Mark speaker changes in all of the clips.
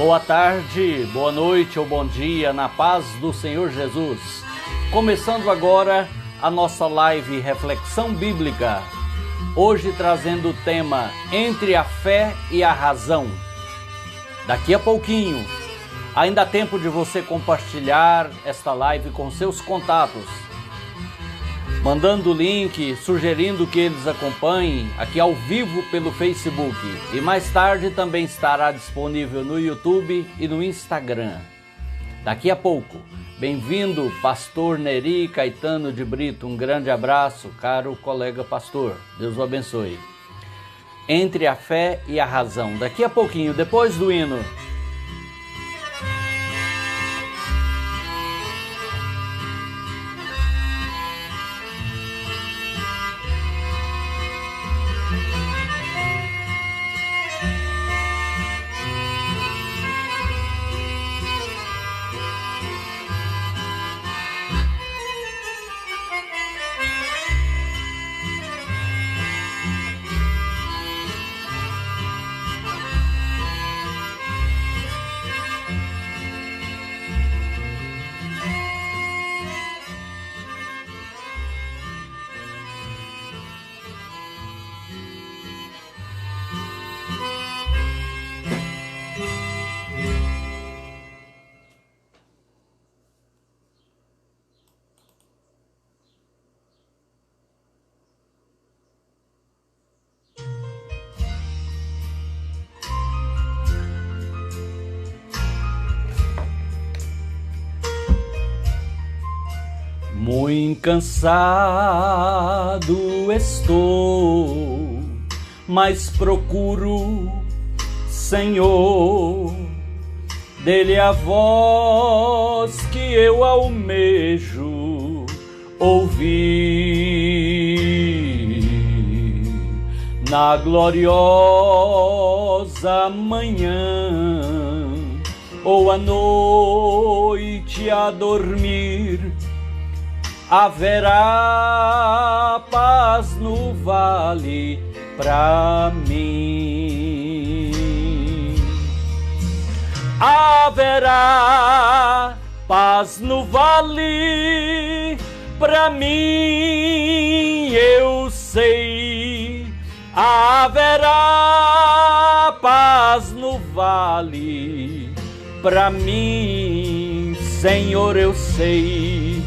Speaker 1: Boa tarde, boa noite ou bom dia, na paz do Senhor Jesus. Começando agora a nossa live Reflexão Bíblica. Hoje trazendo o tema Entre a Fé e a Razão. Daqui a pouquinho, ainda há tempo de você compartilhar esta live com seus contatos, mandando o link, sugerindo que eles acompanhem aqui ao vivo pelo Facebook. E mais tarde também estará disponível no YouTube e no Instagram. Daqui a pouco, bem-vindo, Pastor Neri Caetano de Brito. Um grande abraço, caro colega pastor. Deus o abençoe. Entre a Fé e a Razão. Daqui a pouquinho, depois do hino. Muito cansado estou, mas procuro, Senhor, dele a voz que eu almejo ouvir. Na gloriosa manhã ou à noite a dormir, haverá paz no vale pra mim. Haverá paz no vale pra mim, eu sei. Haverá paz no vale pra mim, Senhor, eu sei.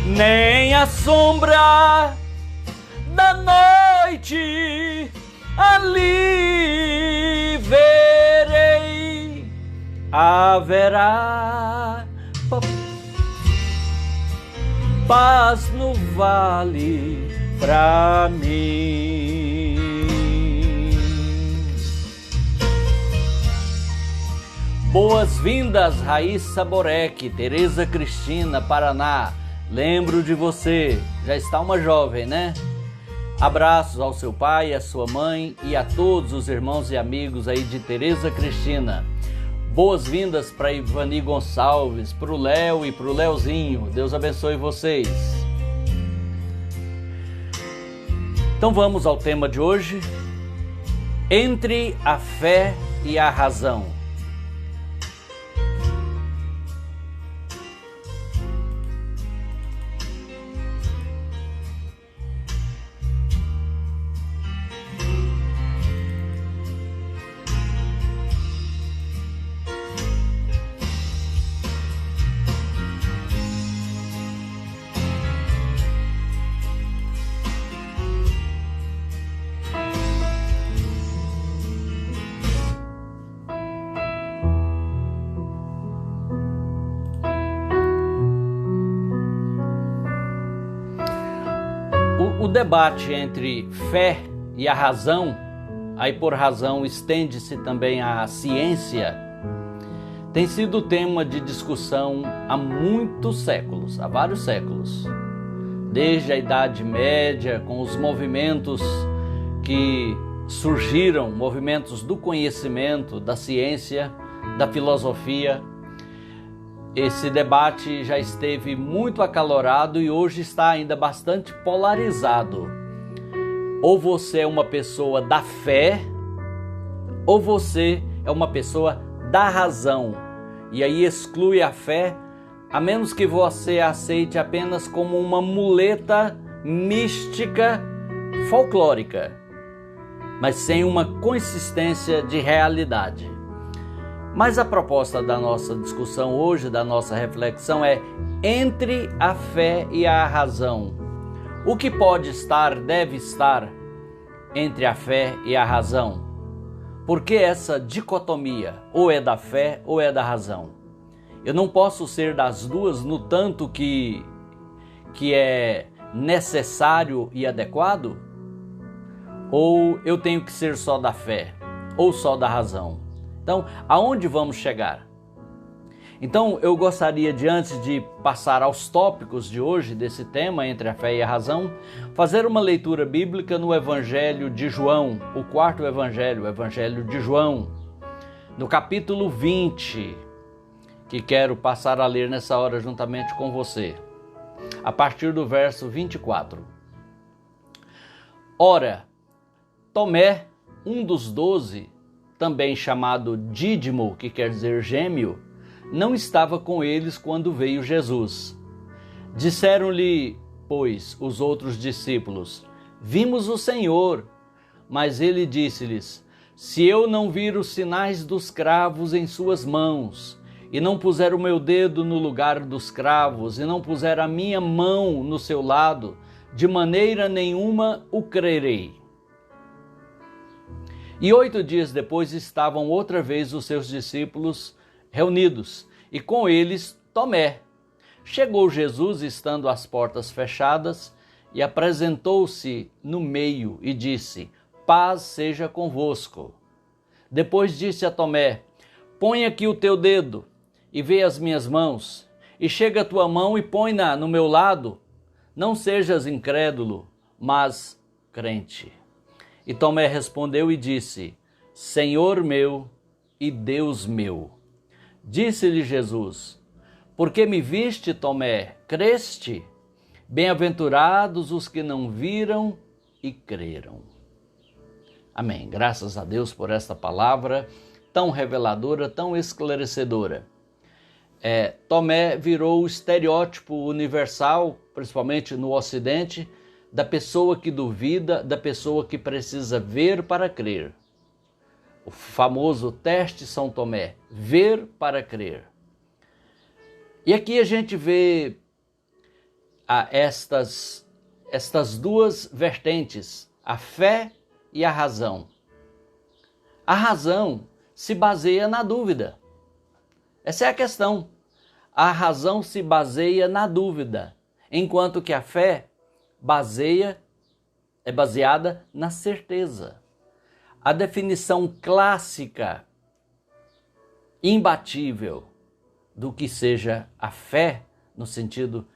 Speaker 1: Nem a sombra da noite ali verei. Haverá paz no vale pra mim. Boas-vindas, Raíssa Borek, Tereza Cristina, Paraná. Lembro de você, já está uma jovem, né? Abraços ao seu pai, à sua mãe e a todos os irmãos e amigos aí de Tereza Cristina. Boas-vindas para Ivani Gonçalves, para o Léo e para o Leozinho. Deus abençoe vocês. Então vamos ao tema de hoje. Entre a Fé e a Razão. O debate entre fé e a razão, aí por razão estende-se também à ciência, tem sido tema de discussão há muitos séculos, há vários séculos. Desde a Idade Média, com os movimentos que surgiram, movimentos do conhecimento, da ciência, da filosofia. Esse debate já esteve muito acalorado e hoje está ainda bastante polarizado. Ou você é uma pessoa da fé, ou você é uma pessoa da razão, e aí exclui a fé, a menos que você a aceite apenas como uma muleta mística folclórica, mas sem uma consistência de realidade. Mas a proposta da nossa discussão hoje, da nossa reflexão é entre a fé e a razão. O que pode estar, deve estar entre a fé e a razão? Por que essa dicotomia? Ou é da fé ou é da razão? Eu não posso ser das duas no tanto que é necessário e adequado? Ou eu tenho que ser só da fé ou só da razão? Então, aonde vamos chegar? Então, eu gostaria de, antes de passar aos tópicos de hoje, desse tema, entre a fé e a razão, fazer uma leitura bíblica no Evangelho de João, o quarto Evangelho, o Evangelho de João, no capítulo 20, que quero passar a ler nessa hora juntamente com você, a partir do verso 24. Ora, Tomé, um dos 12, também chamado Dídimo, que quer dizer gêmeo, não estava com eles quando veio Jesus. Disseram-lhe, pois, os outros discípulos: vimos o Senhor. Mas ele disse-lhes: se eu não vir os sinais dos cravos em suas mãos, e não puser o meu dedo no lugar dos cravos, e não puser a minha mão no seu lado, de maneira nenhuma o crerei. E 8 dias depois estavam outra vez os seus discípulos reunidos, e com eles Tomé. Chegou Jesus, estando as portas fechadas, e apresentou-se no meio e disse: paz seja convosco. Depois disse a Tomé: põe aqui o teu dedo e vê as minhas mãos, e chega a tua mão e põe-na no meu lado. Não sejas incrédulo, mas crente. E Tomé respondeu e disse: Senhor meu e Deus meu. Disse-lhe Jesus: porque me viste, Tomé, creste? Bem-aventurados os que não viram e creram. Amém. Graças a Deus por esta palavra tão reveladora, tão esclarecedora. Tomé virou o estereótipo universal, principalmente no Ocidente, da pessoa que duvida, da pessoa que precisa ver para crer. O famoso teste São Tomé, ver para crer. E aqui a gente vê estas duas vertentes, a fé e a razão. A razão se baseia na dúvida. Essa é a questão. A razão se baseia na dúvida, enquanto que a fé é baseada na certeza. A definição clássica, imbatível, do que seja a fé, no sentido,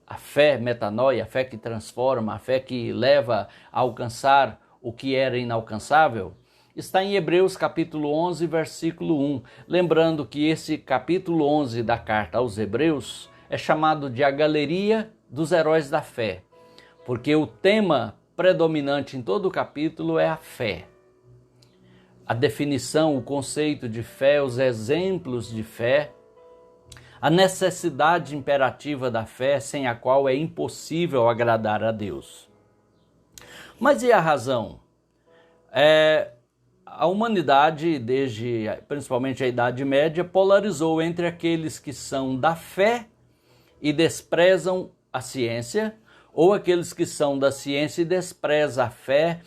Speaker 1: a fé metanoia, a fé que transforma, a fé que leva a alcançar o que era inalcançável, está em Hebreus capítulo 11, versículo 1. Lembrando que esse capítulo 11 da carta aos Hebreus é chamado de a galeria dos heróis da fé, porque o tema predominante em todo o capítulo é a fé. A definição, o conceito de fé, os exemplos de fé, a necessidade imperativa da fé, sem a qual é impossível agradar a Deus. Mas e a razão? A humanidade, desde principalmente a Idade Média, polarizou entre aqueles que são da fé e desprezam a ciência, ou aqueles que são da ciência e desprezam a fé,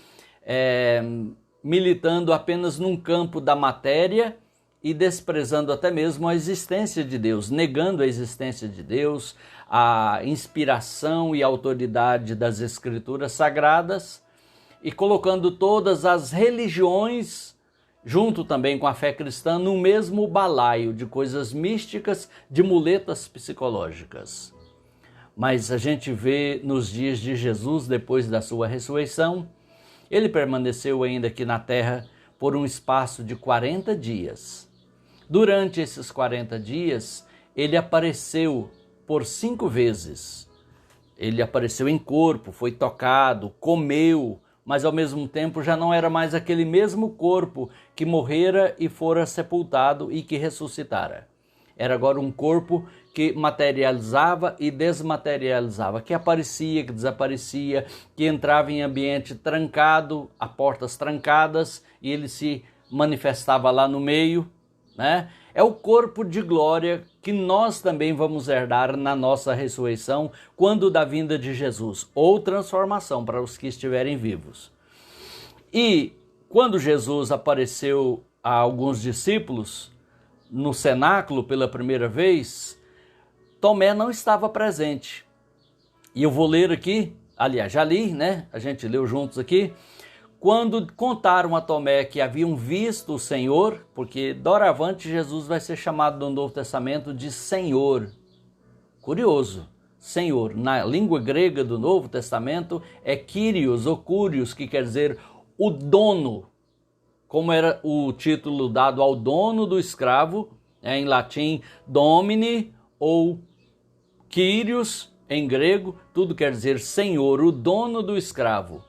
Speaker 1: militando apenas num campo da matéria e desprezando até mesmo a existência de Deus, negando a existência de Deus, a inspiração e a autoridade das Escrituras Sagradas, e colocando todas as religiões, junto também com a fé cristã, no mesmo balaio de coisas místicas, de muletas psicológicas. Mas a gente vê nos dias de Jesus, depois da sua ressurreição, ele permaneceu ainda aqui na terra por um espaço de 40 dias. Durante esses 40 dias, ele apareceu por 5 vezes. Ele apareceu em corpo, foi tocado, comeu, mas ao mesmo tempo já não era mais aquele mesmo corpo que morrera e fora sepultado e que ressuscitara. Era agora um corpo que materializava e desmaterializava, que aparecia, que desaparecia, que entrava em ambiente trancado, a portas trancadas, e ele se manifestava lá no meio, né? É o corpo de glória que nós também vamos herdar na nossa ressurreição, quando da vinda de Jesus, ou transformação para os que estiverem vivos. E quando Jesus apareceu a alguns discípulos no cenáculo pela primeira vez, Tomé não estava presente. E eu vou ler aqui, aliás, já li, né? A gente leu juntos aqui. Quando contaram a Tomé que haviam visto o Senhor, porque doravante Jesus vai ser chamado no Novo Testamento de Senhor. Curioso, Senhor. Na língua grega do Novo Testamento é Kyrios ou Curios, que quer dizer o dono, como era o título dado ao dono do escravo, em latim Domini ou Kyrios em grego, tudo quer dizer Senhor, o dono do escravo.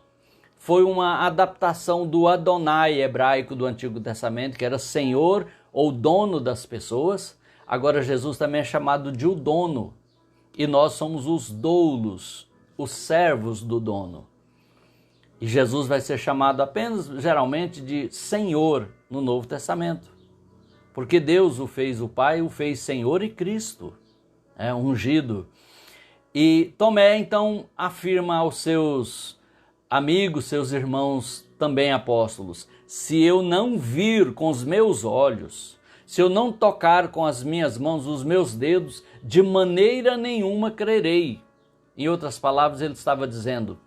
Speaker 1: Foi uma adaptação do Adonai hebraico do Antigo Testamento, que era Senhor ou dono das pessoas. Agora Jesus também é chamado de o dono. E nós somos os doulos, os servos do dono. E Jesus vai ser chamado apenas, geralmente, de Senhor no Novo Testamento. Porque Deus o fez, o Pai o fez Senhor e Cristo, ungido. E Tomé, então, afirma aos seus amigos, seus irmãos, também apóstolos: se eu não vir com os meus olhos, se eu não tocar com as minhas mãos, os meus dedos, de maneira nenhuma crerei. Em outras palavras, ele estava dizendo: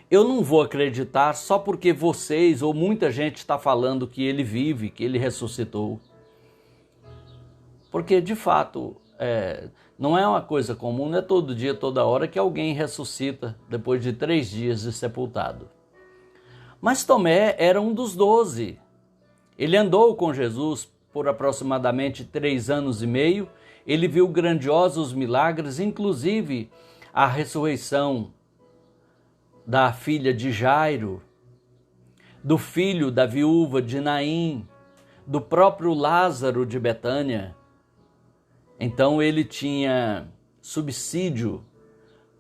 Speaker 1: eu não vou acreditar só porque vocês ou muita gente está falando que ele vive, que ele ressuscitou. Porque, de fato, não é uma coisa comum, não é todo dia, toda hora que alguém ressuscita depois de 3 dias de sepultado. Mas Tomé era um dos 12. Ele andou com Jesus por aproximadamente 3 anos e meio. Ele viu grandiosos milagres, inclusive a ressurreição da filha de Jairo, do filho da viúva de Naim, do próprio Lázaro de Betânia. Então ele tinha subsídio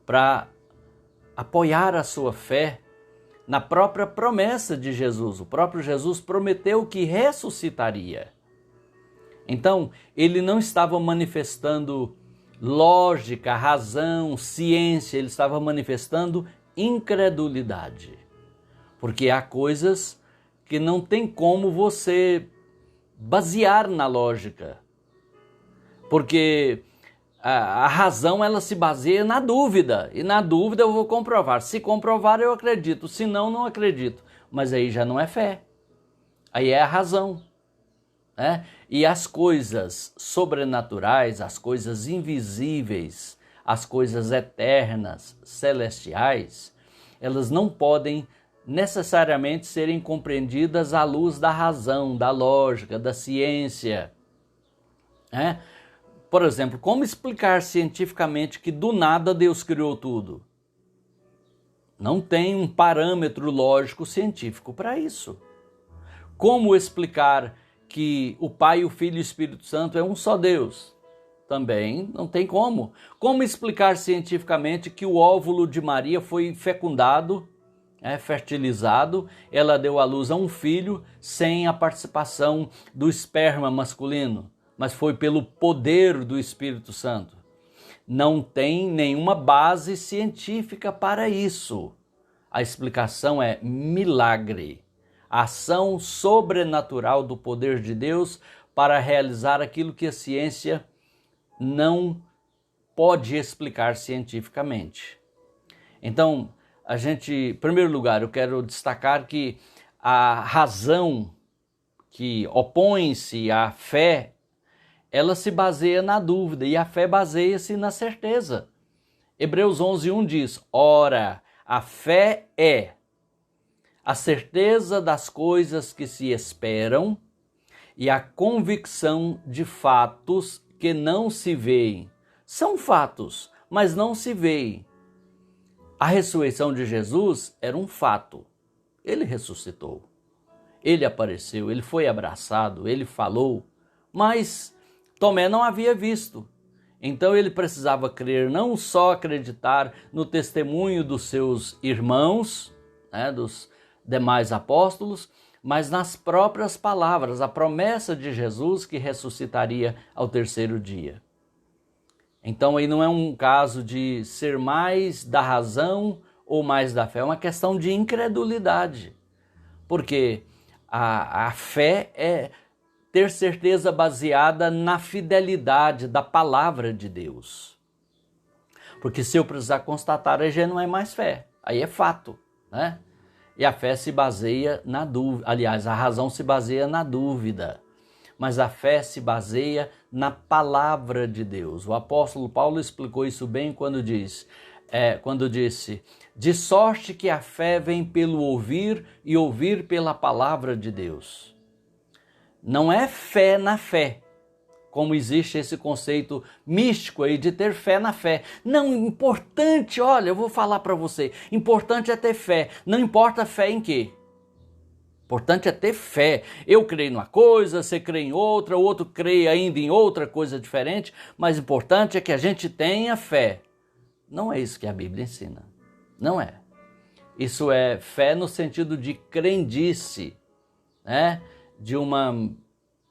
Speaker 1: para apoiar a sua fé na própria promessa de Jesus. O próprio Jesus prometeu que ressuscitaria. Então ele não estava manifestando lógica, razão, ciência, ele estava manifestando incredulidade. Porque há coisas que não tem como você basear na lógica. Porque a razão ela se baseia na dúvida, e na dúvida eu vou comprovar. Se comprovar eu acredito, se não, não acredito. Mas aí já não é fé, aí é a razão. E as coisas sobrenaturais, as coisas invisíveis, as coisas eternas, celestiais, elas não podem necessariamente serem compreendidas à luz da razão, da lógica, da ciência. Por exemplo, como explicar cientificamente que do nada Deus criou tudo? Não tem um parâmetro lógico científico para isso. Como explicar que o Pai, o Filho e o Espírito Santo é um só Deus? Também não tem como. Como explicar cientificamente que o óvulo de Maria foi fecundado, fertilizado, ela deu à luz a um filho sem a participação do esperma masculino, mas foi pelo poder do Espírito Santo? Não tem nenhuma base científica para isso. A explicação é milagre, ação sobrenatural do poder de Deus para realizar aquilo que a ciência não pode explicar cientificamente. Então, em primeiro lugar, eu quero destacar que a razão que opõe-se à fé, ela se baseia na dúvida, e a fé baseia-se na certeza. Hebreus 11:1 diz: ora, a fé é a certeza das coisas que se esperam e a convicção de fatos que não se veem. São fatos, mas não se veem. A ressurreição de Jesus era um fato. Ele ressuscitou, ele apareceu, ele foi abraçado, ele falou, mas Tomé não havia visto. Então ele precisava crer, não só acreditar no testemunho dos seus irmãos, dos demais apóstolos, mas nas próprias palavras, a promessa de Jesus que ressuscitaria ao terceiro dia. Então aí não é um caso de ser mais da razão ou mais da fé, é uma questão de incredulidade. Porque a fé é ter certeza baseada na fidelidade da palavra de Deus. Porque se eu precisar constatar, aí já não é mais fé, aí é fato, né? E a fé se baseia na dúvida, aliás, a razão se baseia na dúvida, mas a fé se baseia na palavra de Deus. O apóstolo Paulo explicou isso bem quando disse, de sorte que a fé vem pelo ouvir e ouvir pela palavra de Deus. Não é fé na fé, como existe esse conceito místico aí de ter fé na fé. Não, importante, olha, eu vou falar para você, importante é ter fé, não importa fé em quê. Importante é ter fé. Eu creio numa coisa, você crê em outra, o outro crê ainda em outra coisa diferente, mas importante é que a gente tenha fé. Não é isso que a Bíblia ensina, não é. Isso é fé no sentido de crendice, né? De uma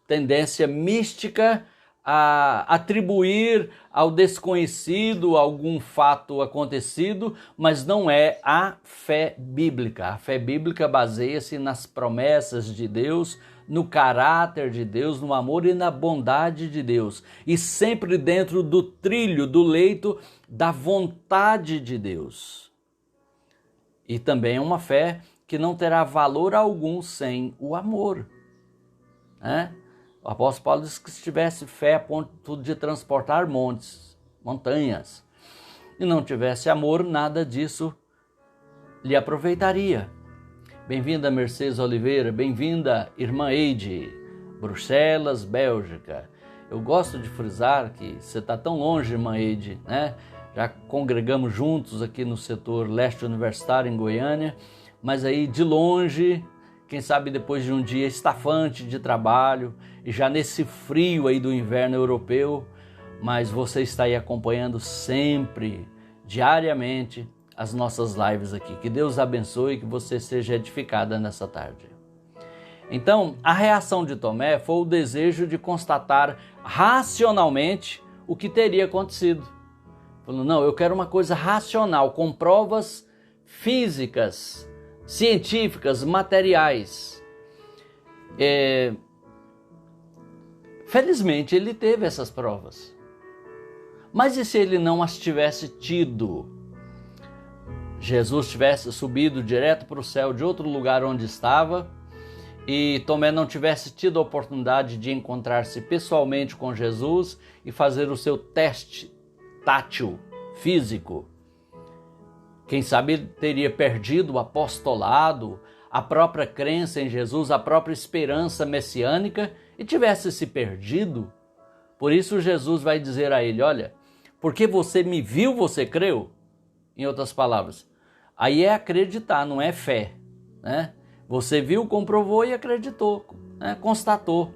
Speaker 1: tendência mística a atribuir ao desconhecido algum fato acontecido, mas não é a fé bíblica. A fé bíblica baseia-se nas promessas de Deus, no caráter de Deus, no amor e na bondade de Deus, e sempre dentro do trilho, do leito da vontade de Deus. E também é uma fé que não terá valor algum sem o amor, né? O apóstolo Paulo disse que se tivesse fé a ponto de transportar montanhas, e não tivesse amor, nada disso lhe aproveitaria. Bem-vinda Mercedes Oliveira, bem-vinda irmã Eide, Bruxelas, Bélgica. Eu gosto de frisar que você está tão longe, irmã Eide, né? Já congregamos juntos aqui no setor leste universitário em Goiânia, mas aí de longe, quem sabe depois de um dia estafante de trabalho, e já nesse frio aí do inverno europeu, mas você está aí acompanhando sempre, diariamente, as nossas lives aqui. Que Deus abençoe e que você seja edificada nessa tarde. Então, a reação de Tomé foi o desejo de constatar racionalmente o que teria acontecido. Falou, não, eu quero uma coisa racional, com provas físicas, científicas, materiais. Felizmente ele teve essas provas. Mas e se ele não as tivesse tido? Jesus tivesse subido direto para o céu de outro lugar onde estava e Tomé não tivesse tido a oportunidade de encontrar-se pessoalmente com Jesus e fazer o seu teste tátil, físico. Quem sabe ele teria perdido o apostolado, a própria crença em Jesus, a própria esperança messiânica e tivesse se perdido. Por isso Jesus vai dizer a ele, olha, porque você me viu, você creu? Em outras palavras, aí é acreditar, não é fé, né? Você viu, comprovou e acreditou, né? Constatou.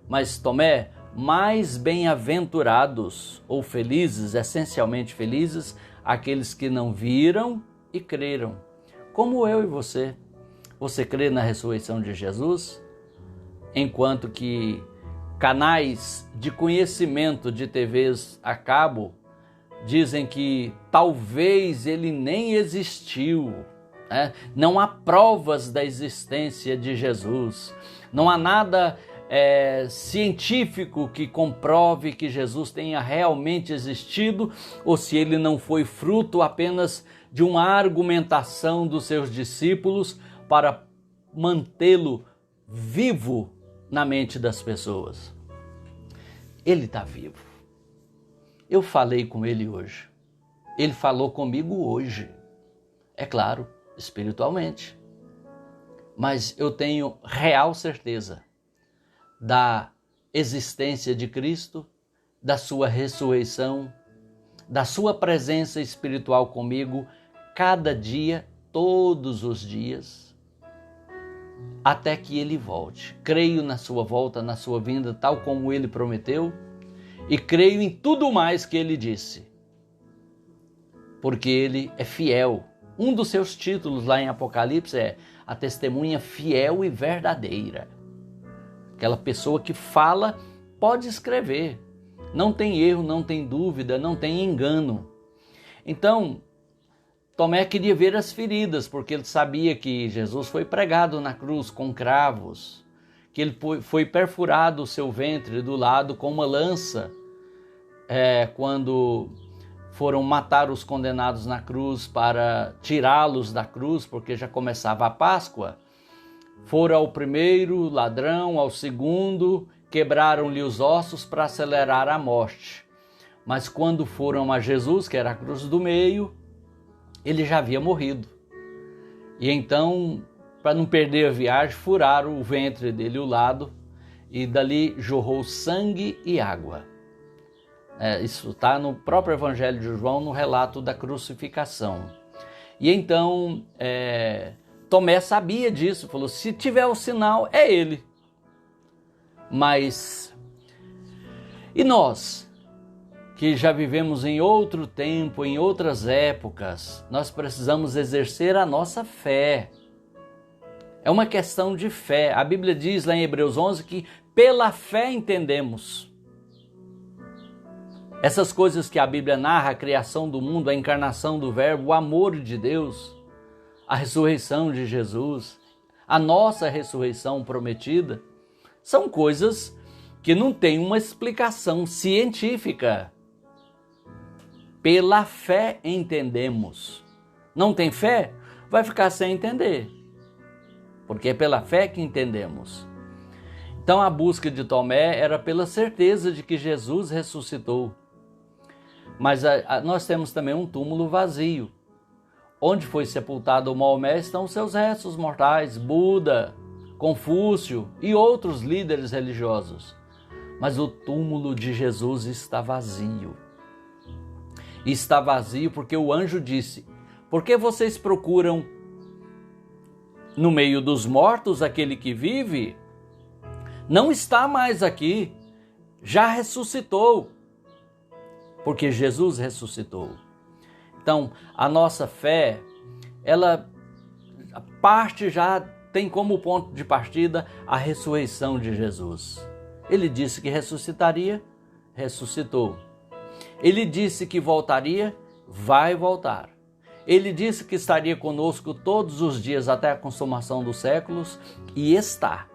Speaker 1: Mas Tomé, mais bem-aventurados ou felizes, essencialmente felizes, aqueles que não viram e creram. Como eu e você. Você crê na ressurreição de Jesus? Enquanto que canais de conhecimento de TVs a cabo dizem que talvez ele nem existiu, né? Não há provas da existência de Jesus, não há nada científico que comprove que Jesus tenha realmente existido ou se ele não foi fruto apenas de uma argumentação dos seus discípulos para mantê-lo vivo na mente das pessoas. Ele está vivo. Eu falei com ele hoje. Ele falou comigo hoje. É claro, espiritualmente. Mas eu tenho real certeza da existência de Cristo, da sua ressurreição, da sua presença espiritual comigo cada dia, todos os dias, até que ele volte. Creio na sua volta, na sua vinda, tal como ele prometeu, e creio em tudo mais que ele disse, porque ele é fiel. Um dos seus títulos lá em Apocalipse é a testemunha fiel e verdadeira. Aquela pessoa que fala, pode escrever. Não tem erro, não tem dúvida, não tem engano. Então, Tomé queria ver as feridas, porque ele sabia que Jesus foi pregado na cruz com cravos, que ele foi perfurado o seu ventre do lado com uma lança, quando foram matar os condenados na cruz para tirá-los da cruz, porque já começava a Páscoa. Foram ao primeiro ladrão, ao segundo, quebraram-lhe os ossos para acelerar a morte. Mas quando foram a Jesus, que era a cruz do meio, ele já havia morrido. E então, para não perder a viagem, furaram o ventre dele, o lado, e dali jorrou sangue e água. Isso está no próprio Evangelho de João, no relato da crucificação. E então, Tomé sabia disso, falou, se tiver o sinal, é ele. Mas, e nós, que já vivemos em outro tempo, em outras épocas, nós precisamos exercer a nossa fé. É uma questão de fé. A Bíblia diz lá em Hebreus 11 que pela fé entendemos. Essas coisas que a Bíblia narra, a criação do mundo, a encarnação do Verbo, o amor de Deus, a ressurreição de Jesus, a nossa ressurreição prometida, são coisas que não têm uma explicação científica. Pela fé entendemos. Não tem fé? Vai ficar sem entender. Porque é pela fé que entendemos. Então a busca de Tomé era pela certeza de que Jesus ressuscitou. Mas nós temos também um túmulo vazio. Onde foi sepultado o Maomé estão seus restos mortais, Buda, Confúcio e outros líderes religiosos. Mas o túmulo de Jesus está vazio. E está vazio porque o anjo disse, por que vocês procuram no meio dos mortos aquele que vive? Não está mais aqui, já ressuscitou. Porque Jesus ressuscitou. Então, a nossa fé, ela parte já tem como ponto de partida a ressurreição de Jesus. Ele disse que ressuscitaria, ressuscitou. Ele disse que voltaria, vai voltar. Ele disse que estaria conosco todos os dias até a consumação dos séculos e está.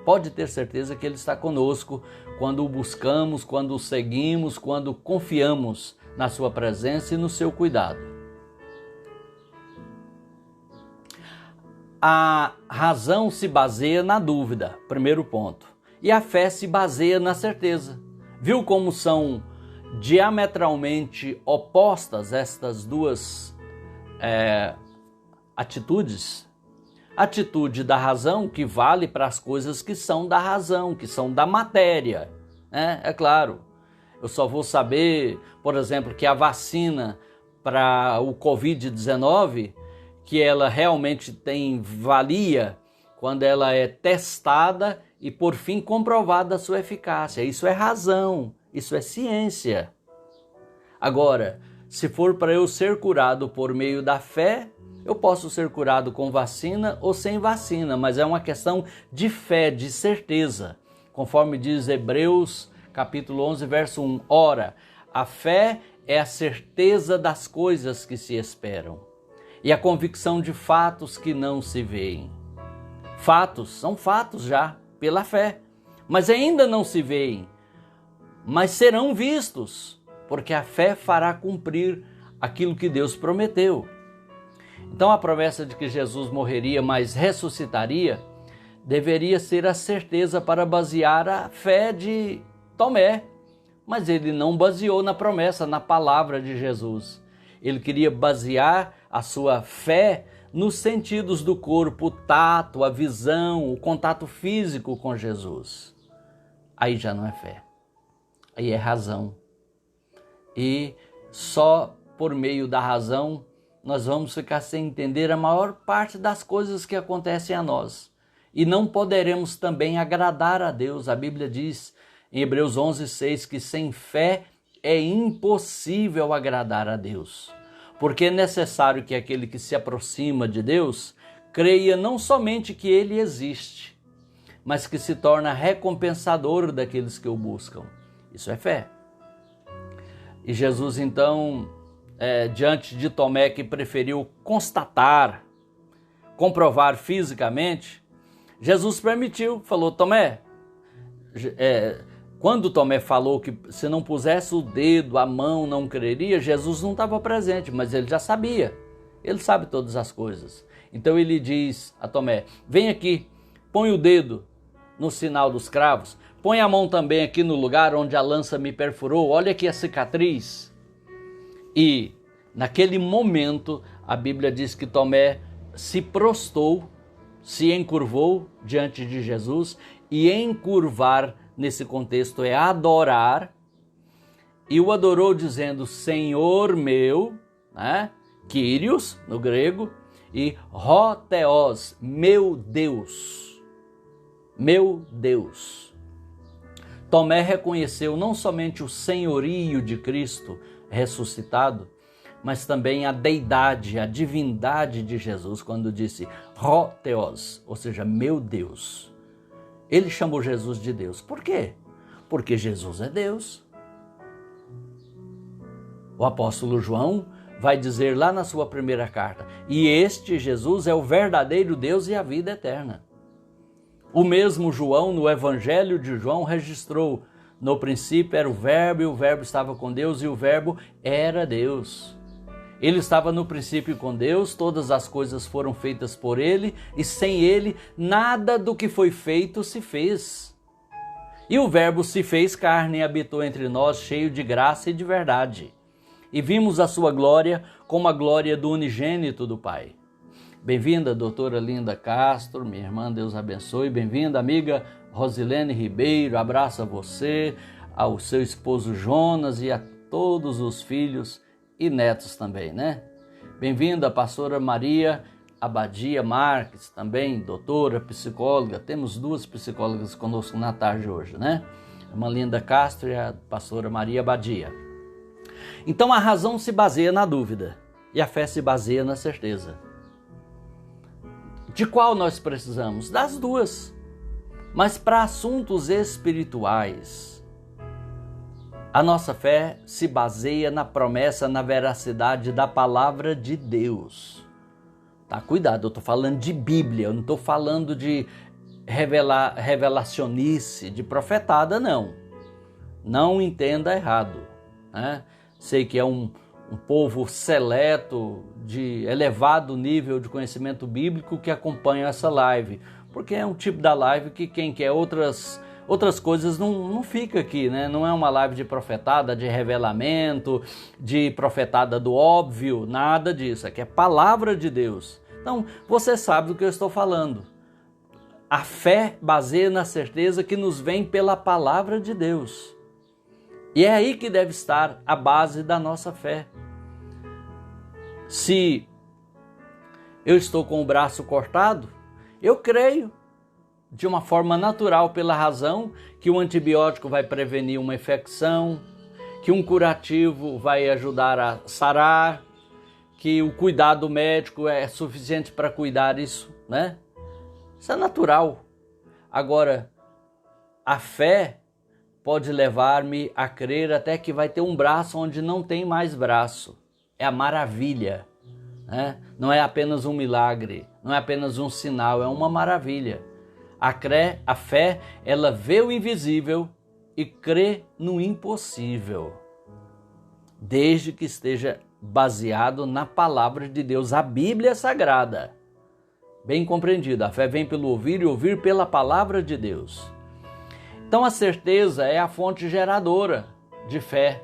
Speaker 1: Pode ter certeza que Ele está conosco quando o buscamos, quando o seguimos, quando confiamos na sua presença e no seu cuidado. A razão se baseia na dúvida, primeiro ponto. E a fé se baseia na certeza. Viu como são diametralmente opostas estas duas atitudes? Atitude da razão, que vale para as coisas que são da razão, que são da matéria. É claro, eu só vou saber, por exemplo, que a vacina para o Covid-19, que ela realmente tem valia quando ela é testada e, por fim, comprovada a sua eficácia. Isso é razão, isso é ciência. Agora, se for para eu ser curado por meio da fé, eu posso ser curado com vacina ou sem vacina, mas é uma questão de fé, de certeza. Conforme diz Hebreus, capítulo 11, verso 1. Ora, a fé é a certeza das coisas que se esperam e a convicção de fatos que não se veem. Fatos são fatos já, pela fé, mas ainda não se veem, mas serão vistos, porque a fé fará cumprir aquilo que Deus prometeu. Então a promessa de que Jesus morreria, mas ressuscitaria, deveria ser a certeza para basear a fé de Tomé. Mas ele não baseou na promessa, na palavra de Jesus. Ele queria basear a sua fé nos sentidos do corpo, o tato, a visão, o contato físico com Jesus. Aí já não é fé, aí é razão. E só por meio da razão nós vamos ficar sem entender a maior parte das coisas que acontecem a nós. E não poderemos também agradar a Deus. A Bíblia diz em Hebreus 11:6 que sem fé é impossível agradar a Deus. Porque é necessário que aquele que se aproxima de Deus creia não somente que Ele existe, mas que se torna recompensador daqueles que o buscam. Isso é fé. E Jesus então, diante de Tomé, que preferiu constatar, comprovar fisicamente, Jesus permitiu, falou: Tomé, quando Tomé falou que se não pusesse o dedo, a mão, não creria, Jesus não estava presente, mas ele já sabia. Ele sabe todas as coisas. Então ele diz a Tomé: vem aqui, põe o dedo no sinal dos cravos, põe a mão também aqui no lugar onde a lança me perfurou, olha aqui a cicatriz. E naquele momento a Bíblia diz que Tomé se prostou, se encurvou diante de Jesus, e encurvar nesse contexto é adorar, e o adorou dizendo: Senhor meu, né? Kyrios no grego, e Hotheos, meu Deus, meu Deus. Tomé reconheceu não somente o senhorio de Cristo ressuscitado, mas também a deidade, a divindade de Jesus, quando disse Hotheos, ou seja, meu Deus. Ele chamou Jesus de Deus. Por quê? Porque Jesus é Deus. O apóstolo João vai dizer lá na sua primeira carta: e este Jesus é o verdadeiro Deus e a vida eterna. O mesmo João, no Evangelho de João, registrou: no princípio era o Verbo, e o Verbo estava com Deus, e o Verbo era Deus. Ele estava no princípio com Deus, todas as coisas foram feitas por Ele, e sem Ele nada do que foi feito se fez. E o Verbo se fez carne e habitou entre nós, cheio de graça e de verdade. E vimos a sua glória como a glória do unigênito do Pai. Bem-vinda, doutora Linda Castro, minha irmã, Deus abençoe. Bem-vinda, amiga Rosilene Ribeiro, abraço a você, ao seu esposo Jonas e a todos os filhos e netos também, né? Bem-vinda, pastora Maria Abadia Marques, também doutora, psicóloga. Temos duas psicólogas conosco na tarde hoje, né? A irmã Linda Castro e a pastora Maria Abadia. Então a razão se baseia na dúvida e a fé se baseia na certeza. De qual nós precisamos? Das duas. Mas para assuntos espirituais, a nossa fé se baseia na promessa, na veracidade da palavra de Deus. Tá, cuidado, eu estou falando de Bíblia, eu não estou falando de revelacionice, de profetada, não. Não entenda errado, né? Sei que é um povo seleto, de elevado nível de conhecimento bíblico que acompanha essa live, porque é um tipo da live que quem quer outras coisas não fica aqui, né? Não é uma live de profetada, de revelamento, de profetada do óbvio, nada disso. Aqui é palavra de Deus. Então, você sabe do que eu estou falando. A fé baseia na certeza que nos vem pela palavra de Deus. E é aí que deve estar a base da nossa fé. Se eu estou com o braço cortado, eu creio de uma forma natural, pela razão que o antibiótico vai prevenir uma infecção, que um curativo vai ajudar a sarar, que o cuidado médico é suficiente para cuidar isso, né? Isso é natural. Agora, a fé pode levar-me a crer até que vai ter um braço onde não tem mais braço. É a maravilha, né? Não é apenas um milagre, não é apenas um sinal, é uma maravilha. A fé, ela vê o invisível e crê no impossível, desde que esteja baseado na palavra de Deus, a Bíblia Sagrada. Bem compreendido, a fé vem pelo ouvir e ouvir pela palavra de Deus. Então a certeza é a fonte geradora de fé.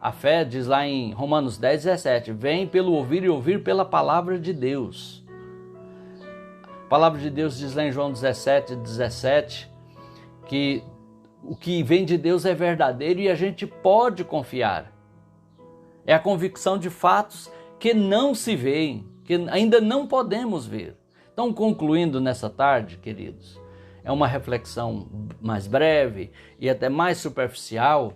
Speaker 1: A fé, diz lá em Romanos 10:17, vem pelo ouvir e ouvir pela palavra de Deus. A palavra de Deus diz lá em João 17:17, que o que vem de Deus é verdadeiro e a gente pode confiar. É a convicção de fatos que não se veem, que ainda não podemos ver. Então, concluindo nessa tarde, queridos, é uma reflexão mais breve e até mais superficial,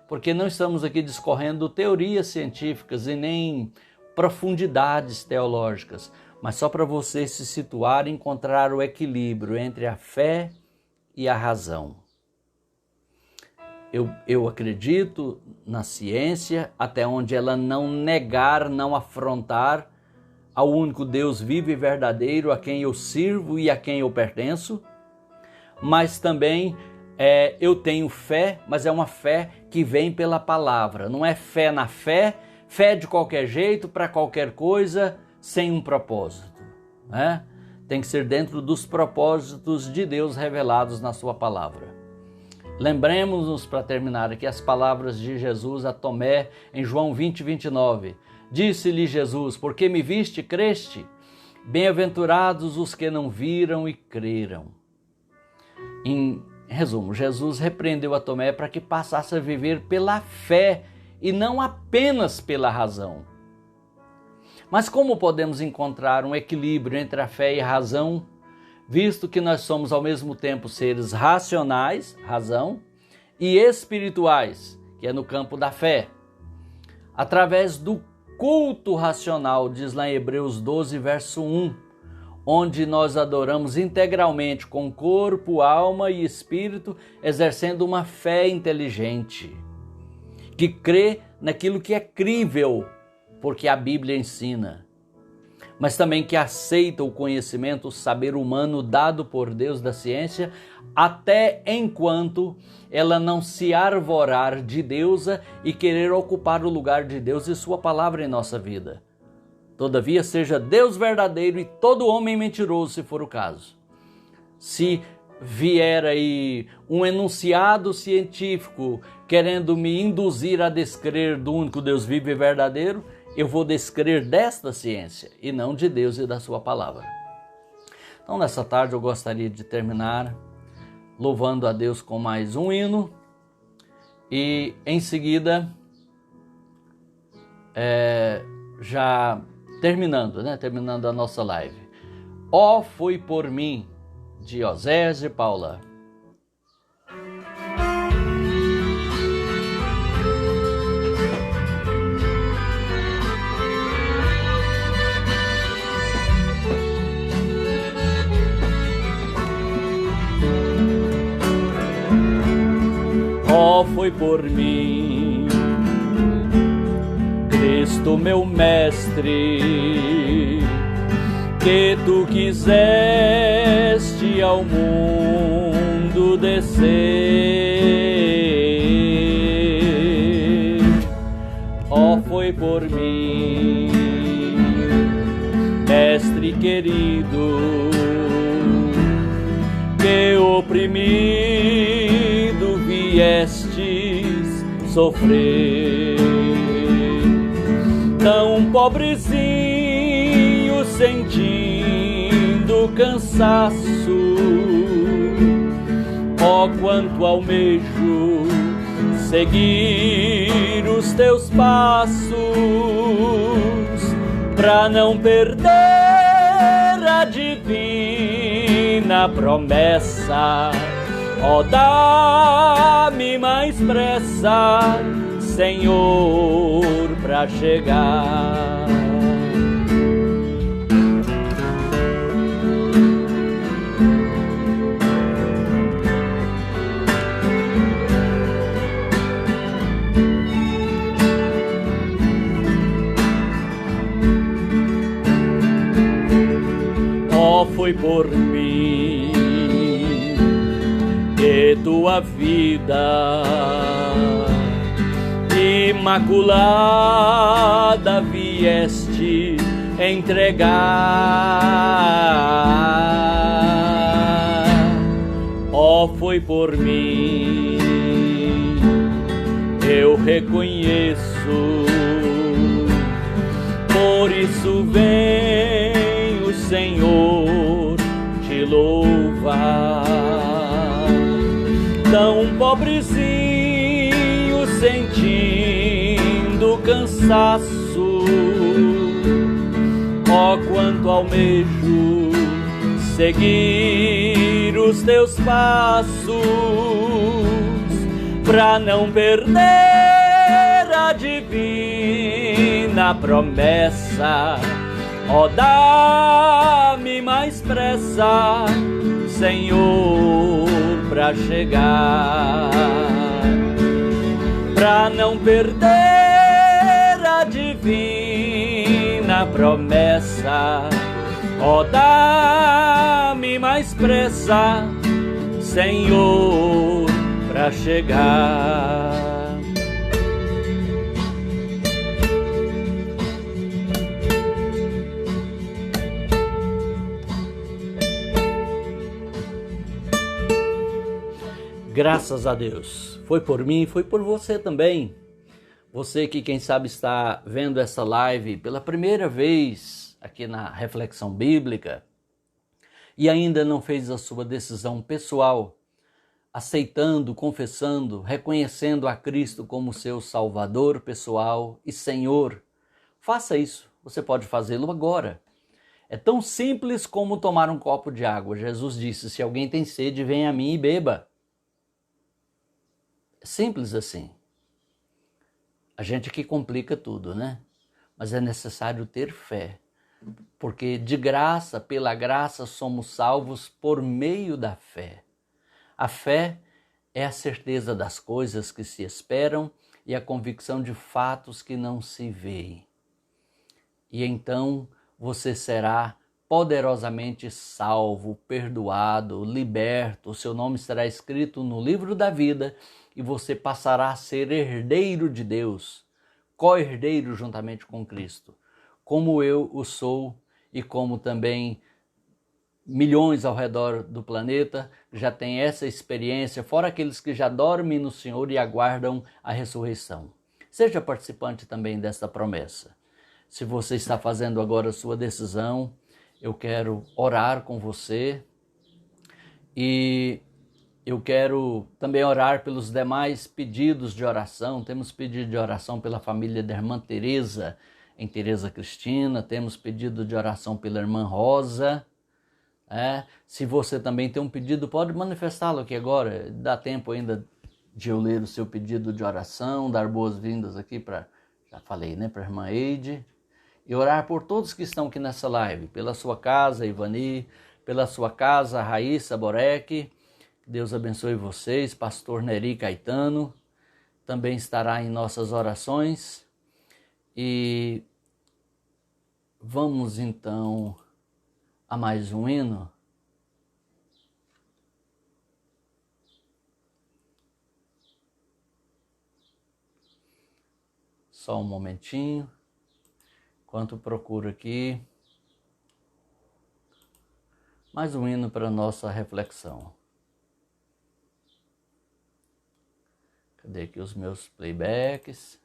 Speaker 1: porque não estamos aqui discorrendo teorias científicas e nem profundidades teológicas, mas só para você se situar e encontrar o equilíbrio entre a fé e a razão. Eu acredito na ciência até onde ela não negar, não afrontar ao único Deus vivo e verdadeiro a quem eu sirvo e a quem eu pertenço, mas também eu tenho fé, mas é uma fé que vem pela palavra, não é fé na fé, fé de qualquer jeito, para qualquer coisa, sem um propósito, né? Tem que ser dentro dos propósitos de Deus revelados na sua palavra. Lembremos-nos, para terminar aqui, as palavras de Jesus a Tomé em João 20, 29. Disse-lhe Jesus: porque me viste, creste? Bem-aventurados os que não viram e creram. Em resumo, Jesus repreendeu a Tomé para que passasse a viver pela fé e não apenas pela razão. Mas como podemos encontrar um equilíbrio entre a fé e a razão, visto que nós somos ao mesmo tempo seres racionais, razão, e espirituais, que é no campo da fé? Através do culto racional, diz lá em Hebreus 12, verso 1, onde nós adoramos integralmente com corpo, alma e espírito, exercendo uma fé inteligente, que crê naquilo que é crível, porque a Bíblia ensina, mas também que aceita o conhecimento, o saber humano dado por Deus da ciência, até enquanto ela não se arvorar de deusa e querer ocupar o lugar de Deus e sua palavra em nossa vida. Todavia, seja Deus verdadeiro e todo homem mentiroso, se for o caso. Se vier aí um enunciado científico querendo me induzir a descrer do único Deus vivo e verdadeiro, eu vou descrer desta ciência e não de Deus e da sua palavra. Então, nessa tarde eu gostaria de terminar louvando a Deus com mais um hino e em seguida já terminando a nossa live. Ó, foi por mim, de Oséias e Paula. Ó, foi por mim, Cristo meu mestre, que tu quiseste ao mundo descer. Ó, foi por mim, mestre querido, que oprimido viestes sofrer. Tão pobrezinho, sentindo cansaço, ó, quanto almejo seguir os teus passos, pra não perder a divina promessa. Ó, dá-me mais pressa, Senhor, pra chegar. Ó, foi por mim que tua vida imaculada vieste entregar. Ó, foi por mim, eu reconheço, por isso venho, Senhor, te louvar. Tão pobrezinho, sentindo cansaço, tanto almejo seguir os teus passos, pra não perder a divina promessa. Ó, dá-me mais pressa, Senhor, pra chegar, pra não perder a divina promessa. Ó, dá-me mais pressa, Senhor, pra chegar. Graças a Deus, foi por mim, foi por você também. Você que, quem sabe, está vendo essa live pela primeira vez aqui na Reflexão Bíblica e ainda não fez a sua decisão pessoal, aceitando, confessando, reconhecendo a Cristo como seu Salvador pessoal e Senhor. Faça isso, você pode fazê-lo agora. É tão simples como tomar um copo de água. Jesus disse: se alguém tem sede, venha a mim e beba. Simples assim. A gente que complica tudo, né? Mas é necessário ter fé, porque de graça, pela graça, somos salvos por meio da fé. A fé é a certeza das coisas que se esperam e a convicção de fatos que não se veem. E então você será poderosamente salvo, perdoado, liberto. O seu nome será escrito no livro da vida e você passará a ser herdeiro de Deus, co-herdeiro juntamente com Cristo, como eu o sou e como também milhões ao redor do planeta já têm essa experiência, fora aqueles que já dormem no Senhor e aguardam a ressurreição. Seja participante também desta promessa. Se você está fazendo agora a sua decisão, eu quero orar com você e eu quero também orar pelos demais pedidos de oração. Temos pedido de oração pela família da irmã Teresa, em Teresa Cristina. Temos pedido de oração pela irmã Rosa. Se você também tem um pedido, pode manifestá-lo aqui agora. Dá tempo ainda de eu ler o seu pedido de oração, dar boas-vindas aqui para, já falei, né, para a irmã Eide. E orar por todos que estão aqui nessa live. Pela sua casa, Ivani. Pela sua casa, Raíssa Borek. Deus abençoe vocês, pastor Neri Caetano, também estará em nossas orações. E vamos então a mais um hino. Só um momentinho, enquanto procuro aqui mais um hino para a nossa reflexão. Cadê aqui os meus playbacks?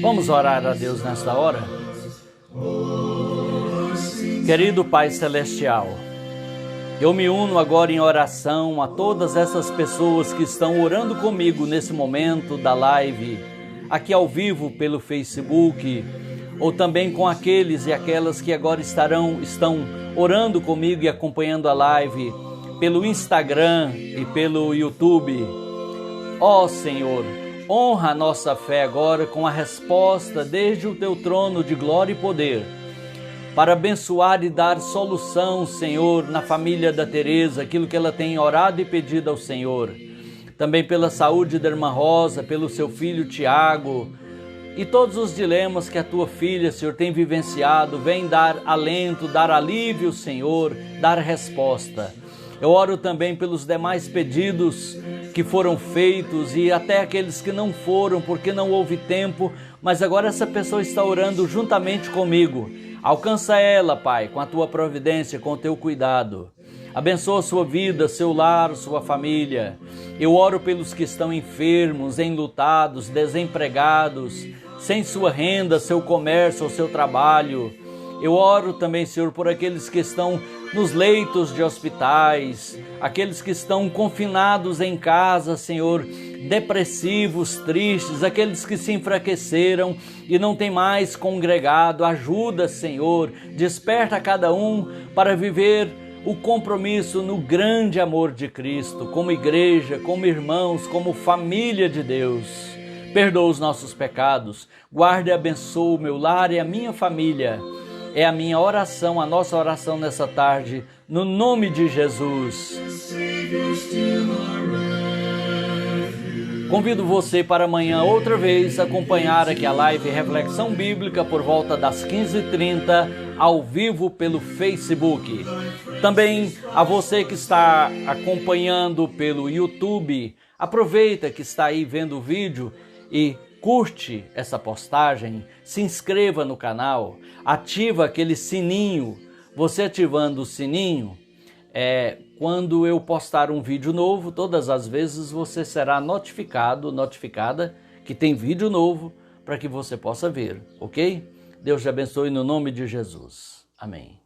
Speaker 1: Vamos orar a Deus nesta hora? Querido Pai Celestial, eu me uno agora em oração a todas essas pessoas que estão orando comigo nesse momento da live, aqui ao vivo pelo Facebook, ou também com aqueles e aquelas que agora estão orando comigo e acompanhando a live pelo Instagram e pelo YouTube. Ó Senhor, honra a nossa fé agora com a resposta desde o Teu trono de glória e poder, para abençoar e dar solução, Senhor, na família da Teresa, aquilo que ela tem orado e pedido ao Senhor. Também pela saúde da irmã Rosa, pelo seu filho Tiago, e todos os dilemas que a tua filha, Senhor, tem vivenciado. Vem dar alento, dar alívio, Senhor, dar resposta. Eu oro também pelos demais pedidos que foram feitos e até aqueles que não foram, porque não houve tempo, mas agora essa pessoa está orando juntamente comigo. Alcança ela, Pai, com a tua providência, com o teu cuidado. Abençoa sua vida, seu lar, sua família. Eu oro pelos que estão enfermos, enlutados, desempregados, sem sua renda, seu comércio ou seu trabalho. Eu oro também, Senhor, por aqueles que estão nos leitos de hospitais, aqueles que estão confinados em casa, Senhor, depressivos, tristes, aqueles que se enfraqueceram e não têm mais congregado. Ajuda, Senhor, desperta cada um para viver o compromisso no grande amor de Cristo, como igreja, como irmãos, como família de Deus. Perdoa os nossos pecados, guarda e abençoa o meu lar e a minha família. É a minha oração, a nossa oração nessa tarde, no nome de Jesus. Convido você para amanhã outra vez acompanhar aqui a live Reflexão Bíblica por volta das 15h30, ao vivo pelo Facebook. Também a você que está acompanhando pelo YouTube, aproveita que está aí vendo o vídeo e curte essa postagem, se inscreva no canal, ativa aquele sininho. Você ativando o sininho, quando eu postar um vídeo novo, todas as vezes você será notificada que tem vídeo novo para que você possa ver, ok? Deus te abençoe no nome de Jesus. Amém.